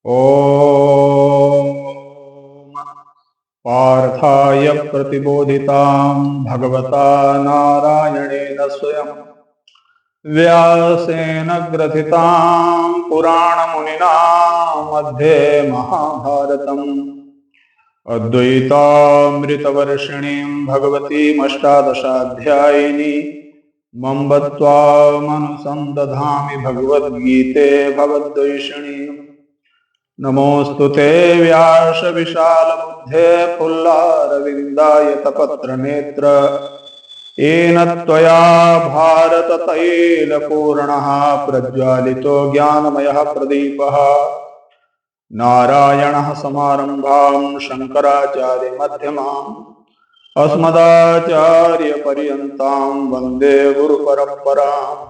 ॐ पार्थाय प्रतिबोधितां भगवता नारायणेन स्वयं व्यासेन ग्रथितां पुराणमुनिना मध्ये महाभारतम् अद्वैतामृतवर्षिणीं भगवतीमष्टादशाध्यायिनी मम्बत्वामनुसन्दधामि भगवद्गीते भवद्वेषिणीम् नमोऽस्तु ते व्यास विशालबुद्धे पुल्लारविन्दायतपत्रनेत्र येन त्वया भारततैलपूर्णः प्रज्वालितो ज्ञानमयः प्रदीपः नारायणः समारम्भां शङ्कराचार्यमध्यमाम् अस्मदाचार्यपर्यन्तां वन्दे गुरुपरम्पराम्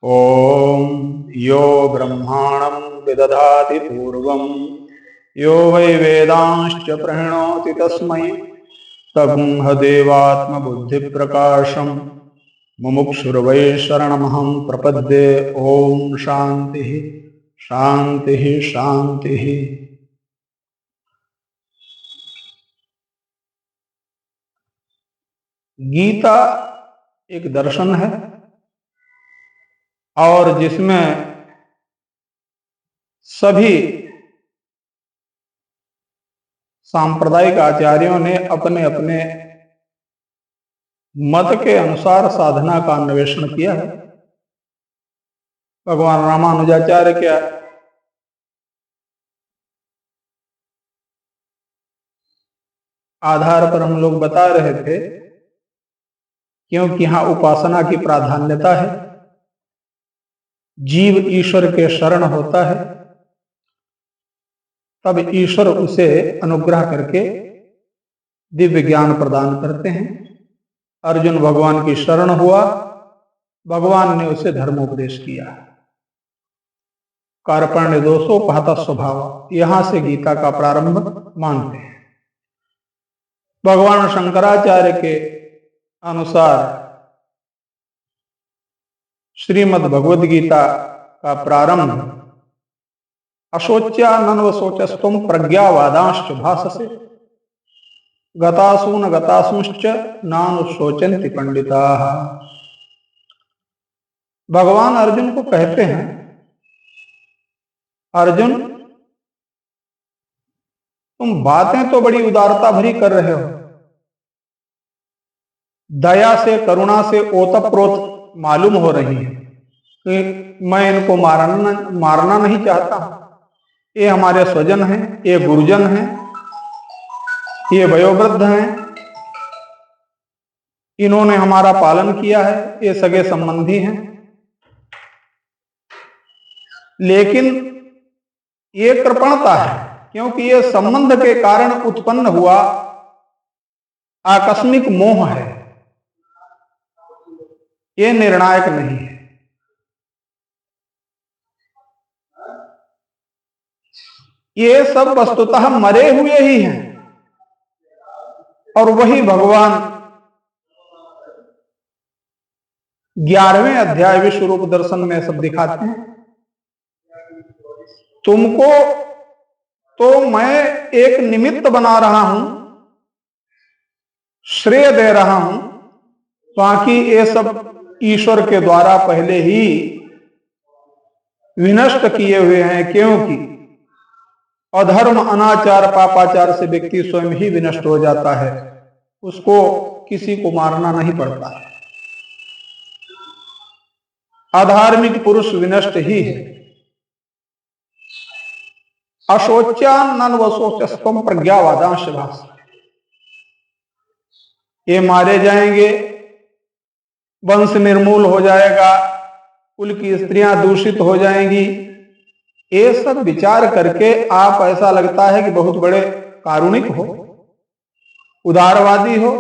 ॐ यो ब्रह्माणं विदधाति पूर्वं यो वै वेदांश्च प्रणोति तस्मै तगुंहदेवात्मबुद्धिप्रकाशं मुमुक्षुर्वै शरणमहं प्रपद्ये। ॐ शान्तिः शान्तिः शान्तिः। गीता एक दर्शन है और जिसमें सभी सांप्रदायिक आचार्यों ने अपने अपने मत के अनुसार साधना का अन्वेषण किया है। भगवान रामानुजाचार्य के आधार पर हम लोग बता रहे थे, क्योंकि यहां उपासना की प्राधान्यता है। जीव ईश्वर के शरण होता है, तब ईश्वर उसे अनुग्रह करके दिव्य ज्ञान प्रदान करते हैं। अर्जुन भगवान की शरण हुआ, भगवान ने उसे धर्मोपदेश किया। कार्पण्य दोषोपहत स्वभाव, यहां से गीता का प्रारंभ मानते हैं। भगवान शंकराचार्य के अनुसार श्रीमद् भगवद गीता का प्रारंभ अशोच्या नन्वशोचस्तुम प्रज्ञावादांश्च भाससे गतासून गतासूंश्च नानुशोचन्ति पंडिताः। भगवान अर्जुन को कहते हैं, अर्जुन तुम बातें तो बड़ी उदारता भरी कर रहे हो, दया से करुणा से ओतप्रोत मालूम हो रही है कि मैं इनको मारना नहीं चाहता। ये हमारे स्वजन हैं, ये गुरुजन हैं, ये वयोवृद्ध हैं, इन्होंने हमारा पालन किया है, ये सगे संबंधी हैं। लेकिन ये कृपणता है, क्योंकि ये संबंध के कारण उत्पन्न हुआ आकस्मिक मोह है, ये निर्णायक नहीं है। ये सब वस्तुतः मरे हुए ही हैं, और वही भगवान 11वें अध्याय विश्व रूप दर्शन में सब दिखाते हैं। तुमको तो मैं एक निमित्त बना रहा हूं, श्रेय दे रहा हूं, बाकी ये सब ईश्वर के द्वारा पहले ही विनष्ट किए हुए हैं। क्योंकि अधर्म अनाचार पापाचार से व्यक्ति स्वयं ही विनष्ट हो जाता है, उसको किसी को मारना नहीं पड़ता है। अधार्मिक पुरुष विनष्ट ही है। अशोच्यान्नवशोचस्तम प्रज्ञावादांश भास, ये मारे जाएंगे, वंश निर्मूल हो जाएगा, कुल की स्त्रियां दूषित हो जाएंगी। ये सब विचार करके आप ऐसा लगता है कि बहुत बड़े कारुणिक हो, उदारवादी हो।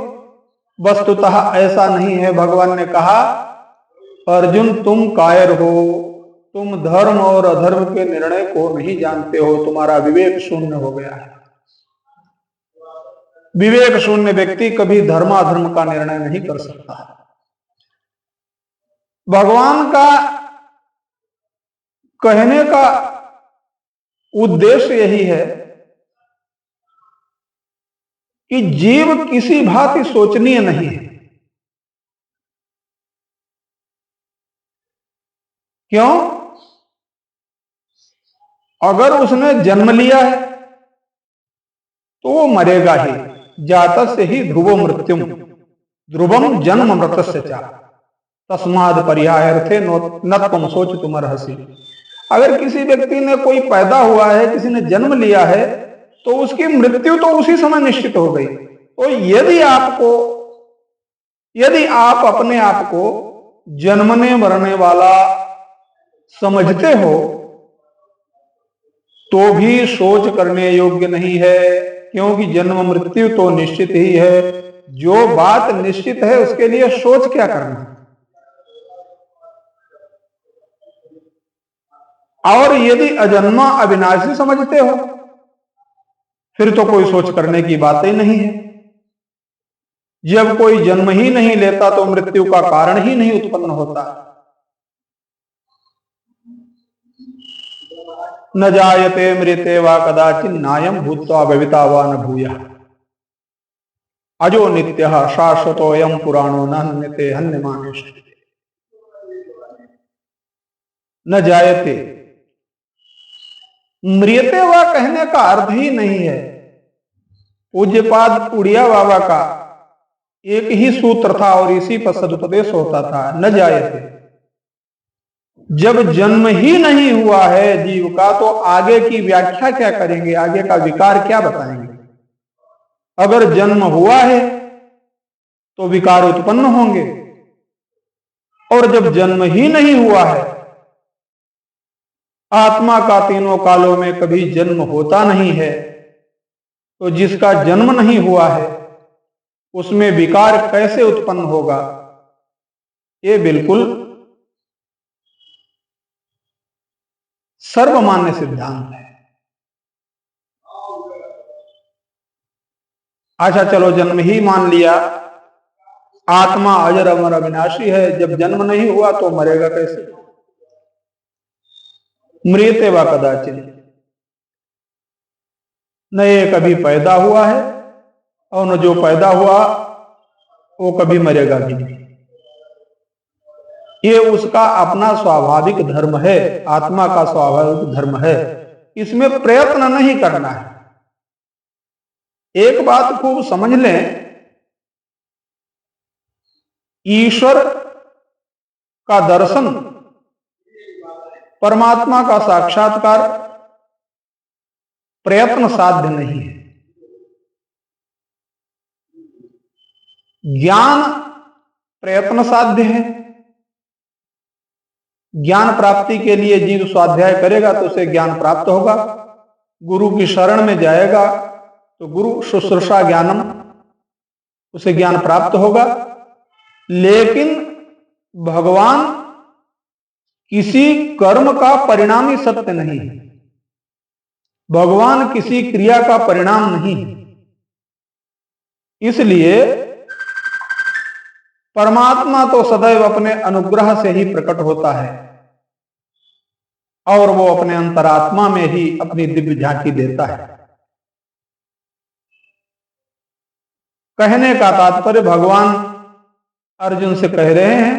वस्तुतः ऐसा नहीं है। भगवान ने कहा, अर्जुन तुम कायर हो, तुम धर्म और अधर्म के निर्णय को नहीं जानते हो, तुम्हारा विवेक शून्य हो गया है। विवेक शून्य व्यक्ति कभी धर्माधर्म का निर्णय नहीं कर सकता। भगवान का कहने का उद्देश्य यही है कि जीव किसी भांति सोचनीय नहीं है। क्यों? अगर उसने जन्म लिया है तो वो मरेगा ही। जातस्य ही ध्रुवो मृत्युम ध्रुवम जन्म मृतस्य च तस्माद् पर्यायर्थे न त्वं शोचितुमर्हसि। अगर किसी व्यक्ति ने कोई पैदा हुआ है, किसी ने जन्म लिया है, तो उसकी मृत्यु तो उसी समय निश्चित हो गई। तो यदि आप अपने आप को जन्मने मरने वाला समझते हो तो भी सोच करने योग्य नहीं है, क्योंकि जन्म मृत्यु तो निश्चित ही है। जो बात निश्चित है उसके लिए सोच क्या करना। और यदि अजन्मा अविनाशी समझते हो फिर तो कोई सोच करने की बात ही नहीं है। जब कोई जन्म ही नहीं लेता तो मृत्यु का कारण ही नहीं उत्पन्न होता। न जायते मृते वा कदाचित् नायं भूत्वा भविता वा न भूयः अजो नित्यः शाश्वतोऽयं पुराणो न हन्यते हन्यमाने। न जायते, मृते वा कहने का अर्थ ही नहीं है। पूज्यपाद उड़िया बाबा का एक ही सूत्र था और इसी पर सदुपदेश होता था, न जायते। जब जन्म ही नहीं हुआ है जीव का तो आगे की व्याख्या क्या करेंगे, आगे का विकार क्या बताएंगे। अगर जन्म हुआ है तो विकार उत्पन्न होंगे, और जब जन्म ही नहीं हुआ है, आत्मा का तीनों कालों में कभी जन्म होता नहीं है, तो जिसका जन्म नहीं हुआ है उसमें विकार कैसे उत्पन्न होगा। ये बिल्कुल सर्वमान्य सिद्धांत है। अच्छा चलो, जन्म ही मान लिया, आत्मा अजर अमर अविनाशी है, जब जन्म नहीं हुआ तो मरेगा कैसे। मृते वा कदाचित्, न ये कभी पैदा हुआ है और न जो पैदा हुआ वो कभी मरेगा भी नहीं। ये उसका अपना स्वाभाविक धर्म है, आत्मा का स्वाभाविक धर्म है, इसमें प्रयत्न नहीं करना है। एक बात खूब समझ लें, ईश्वर का दर्शन, परमात्मा का साक्षात्कार प्रयत्न साध्य नहीं है। ज्ञान प्रयत्न साध्य है। ज्ञान प्राप्ति के लिए जीव स्वाध्याय करेगा तो उसे ज्ञान प्राप्त होगा। गुरु की शरण में जाएगा तो गुरु शुश्रूषा ज्ञानम, उसे ज्ञान प्राप्त होगा। लेकिन भगवान किसी कर्म का परिणामी सत्य नहीं है, भगवान किसी क्रिया का परिणाम नहीं है। इसलिए परमात्मा तो सदैव अपने अनुग्रह से ही प्रकट होता है और वो अपने अंतरात्मा में ही अपनी दिव्य झांकी देता है। कहने का तात्पर्य भगवान अर्जुन से कह रहे हैं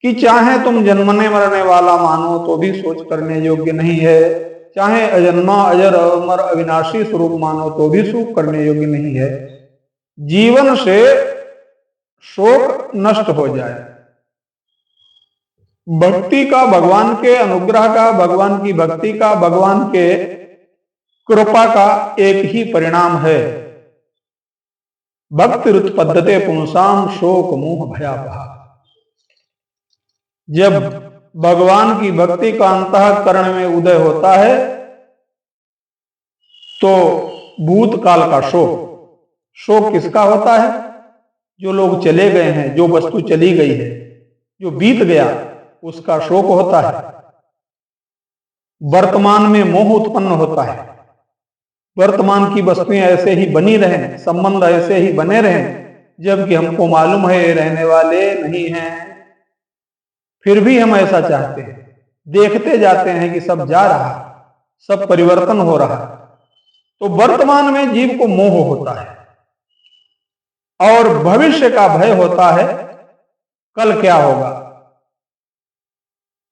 कि चाहे तुम जन्मने मरने वाला मानो तो भी सोच करने योग्य नहीं है, चाहे अजन्मा अजर अमर अविनाशी स्वरूप मानो तो भी शोक करने योग्य नहीं है। जीवन से शोक नष्ट हो जाए। भक्ति का, भगवान के अनुग्रह का, भगवान की भक्ति का, भगवान के कृपा का एक ही परिणाम है, भक्ति रुत्पद्यते पुंसाम शोक मोह भयावह। जब भगवान की भक्ति का अंतःकरण में उदय होता है तो भूतकाल का शोक किसका होता है? जो लोग चले गए हैं, जो वस्तु चली गई है, जो बीत गया, उसका शोक होता है। वर्तमान में मोह उत्पन्न होता है, वर्तमान की वस्तुएं ऐसे ही बनी रहें, संबंध ऐसे ही बने रहें, जबकि हमको मालूम है ये रहने वाले नहीं हैं, फिर भी हम ऐसा चाहते हैं, देखते जाते हैं कि सब जा रहा, सब परिवर्तन हो रहा है। तो वर्तमान में जीव को मोह होता है और भविष्य का भय होता है, कल क्या होगा,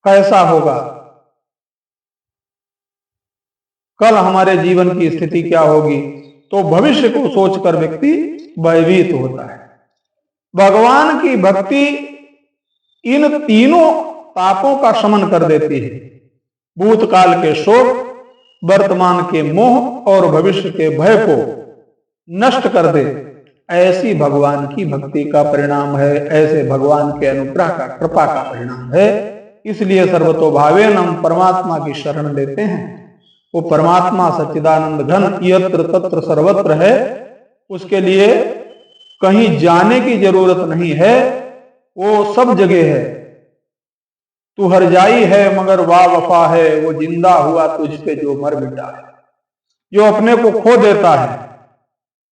कैसा होगा, कल हमारे जीवन की स्थिति क्या होगी। तो भविष्य को सोचकर व्यक्ति भयभीत होता है। भगवान की भक्ति इन तीनों पापों का शमन कर देती है, भूतकाल के शोक, वर्तमान के मोह और भविष्य के भय को नष्ट कर दे। ऐसी भगवान की भक्ति का परिणाम है, ऐसे भगवान के अनुग्रह का, कृपा का परिणाम है। इसलिए सर्वतोभावेन हम परमात्मा की शरण लेते हैं। वो परमात्मा सच्चिदानंद घन यत्र तत्र सर्वत्र है, उसके लिए कहीं जाने की जरूरत नहीं है, वो सब जगह है। तू हर जाई है मगर वाह वफा है, वो जिंदा हुआ तुझ पे जो मर मिटा है। जो अपने को खो देता है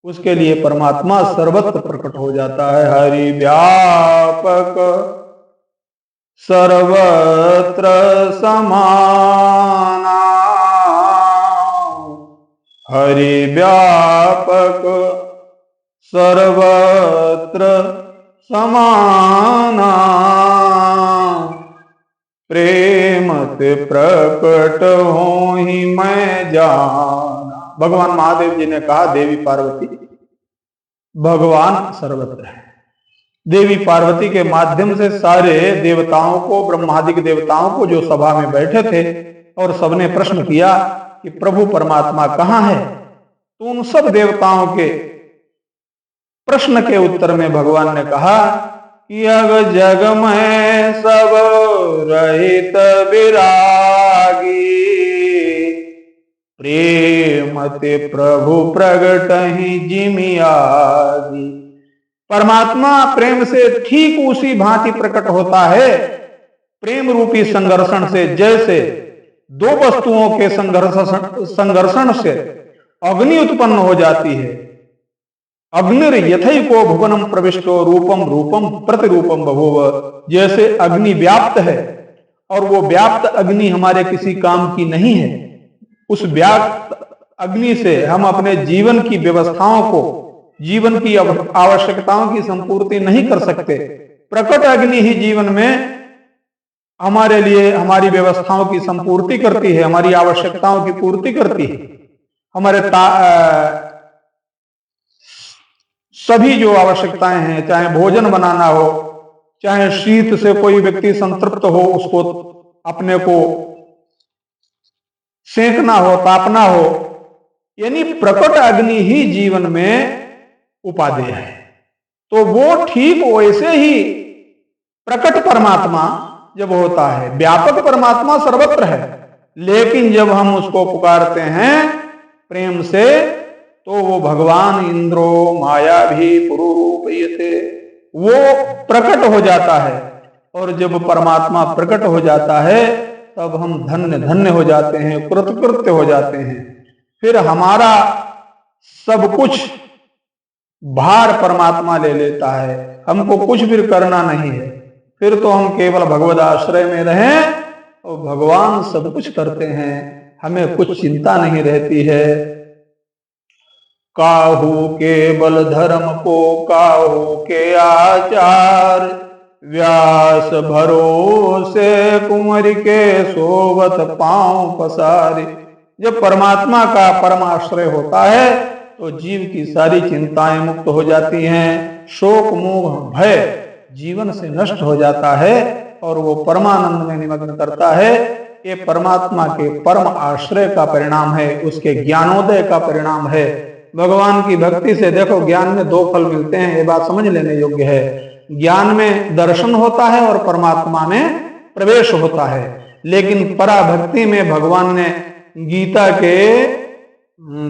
उसके लिए परमात्मा सर्वत्र प्रकट हो जाता है। हरि व्यापक सर्वत्र समाना, हरि व्यापक सर्वत्र समाना, प्रेम से प्रकट हो ही मैं जाना। भगवान महादेव जी ने कहा, देवी पार्वती, भगवान सर्वत्र है। देवी पार्वती के माध्यम से सारे देवताओं को, ब्रह्मादिक देवताओं को जो सभा में बैठे थे और सबने प्रश्न किया कि प्रभु परमात्मा कहाँ है, तो उन सब देवताओं के प्रश्न के उत्तर में भगवान ने कहा कि अग जग में सब रहित विरागी, प्रेम ते प्रभु प्रगट ही जिमि आगी। परमात्मा प्रेम से ठीक उसी भांति प्रकट होता है, प्रेम रूपी संघर्षण से। जैसे दो वस्तुओं के संघर्षण से अग्नि उत्पन्न हो जाती है। अग्निर यथैको भुवनम प्रविष्टो रूपम रूपम प्रतिरूपम बभूव। जैसे अग्नि व्याप्त है और वो व्याप्त अग्नि हमारे किसी काम की नहीं है, उस व्याप्त अग्नि से हम अपने जीवन की व्यवस्थाओं को, जीवन की आवश्यकताओं की संपूर्ति नहीं कर सकते। प्रकट अग्नि ही जीवन में हमारे लिए हमारी व्यवस्थाओं की संपूर्ति करती है, हमारी आवश्यकताओं की पूर्ति करती है। हमारे सभी जो आवश्यकताएं हैं, चाहे भोजन बनाना हो, चाहे शीत से कोई व्यक्ति संतृप्त हो, उसको अपने को सेंकना हो, तापना हो, यानी प्रकट अग्नि ही जीवन में उपादेय है। तो वो ठीक वैसे ही प्रकट परमात्मा जब होता है, व्यापक परमात्मा सर्वत्र है, लेकिन जब हम उसको पुकारते हैं प्रेम से, तो वो भगवान इंद्रो माया भी पुरुरूपयते, वो प्रकट हो जाता है। और जब परमात्मा प्रकट हो जाता है तब हम धन्य धन्य हो जाते हैं, कृतकृत्य हो जाते हैं। फिर हमारा सब कुछ भार परमात्मा ले लेता है, हमको कुछ भी करना नहीं है। फिर तो हम केवल भगवद आश्रय में रहें और भगवान सब कुछ करते हैं, हमें कुछ चिंता नहीं रहती है। काहू केवल धर्म को काहू के आचार, व्यास भरोसे कुंवर के सोवत पांव पसारे। जब परमात्मा का परमाश्रय होता है तो जीव की सारी चिंताएं मुक्त हो जाती हैं, शोक मोह भय जीवन से नष्ट हो जाता है और वो परमानंद में निमग्न करता है। ये परमात्मा के परम आश्रय का परिणाम है, उसके ज्ञानोदय का परिणाम है। भगवान की भक्ति से देखो ज्ञान में दो फल मिलते हैं, ये बात समझ लेने योग्य है। ज्ञान में दर्शन होता है और परमात्मा में प्रवेश होता है। लेकिन पराभक्ति में भगवान ने गीता के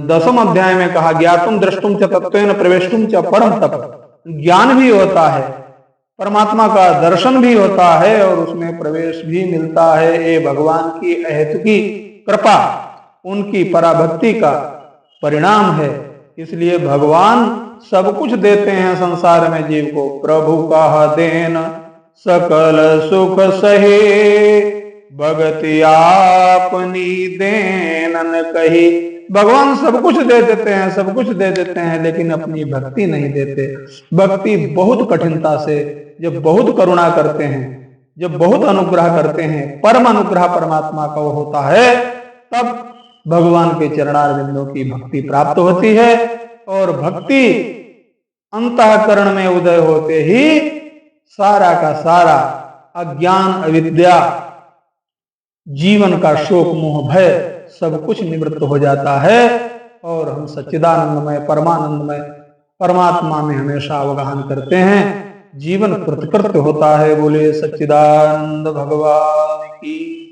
10वें अध्याय में कहा, ज्ञातुम दृष्टुम च तत्वेन प्रवेशुम च परम तप। ज्ञान भी होता है, परमात्मा का दर्शन भी होता है और उसमें प्रवेश भी मिलता है। ये भगवान की अहेतुकी कृपा, उनकी पराभक्ति का परिणाम है। इसलिए भगवान सब कुछ देते हैं संसार में जीव को। प्रभु कहा देन सकल सुख सहे, भगति आपनी देनन कही। भगवान सब कुछ दे देते हैं, सब कुछ दे देते हैं, लेकिन अपनी भक्ति नहीं देते। भक्ति बहुत कठिनता से, जब बहुत करुणा करते हैं, जब बहुत अनुग्रह करते हैं, परम अनुग्रह परमात्मा का वो होता है, तब भगवान के चरणारविंदों की भक्ति प्राप्त होती है। और भक्ति अंतःकरण में उदय होते ही सारा का सारा अज्ञान, अविद्या, जीवन का शोक, मोह, भय सब कुछ निवृत्त हो जाता है और हम सच्चिदानंदमय, परमानंदमय परमात्मा में हमेशा अवगाहन करते हैं। जीवन कृतकृत्य होता है। बोले सच्चिदानंद भगवान की।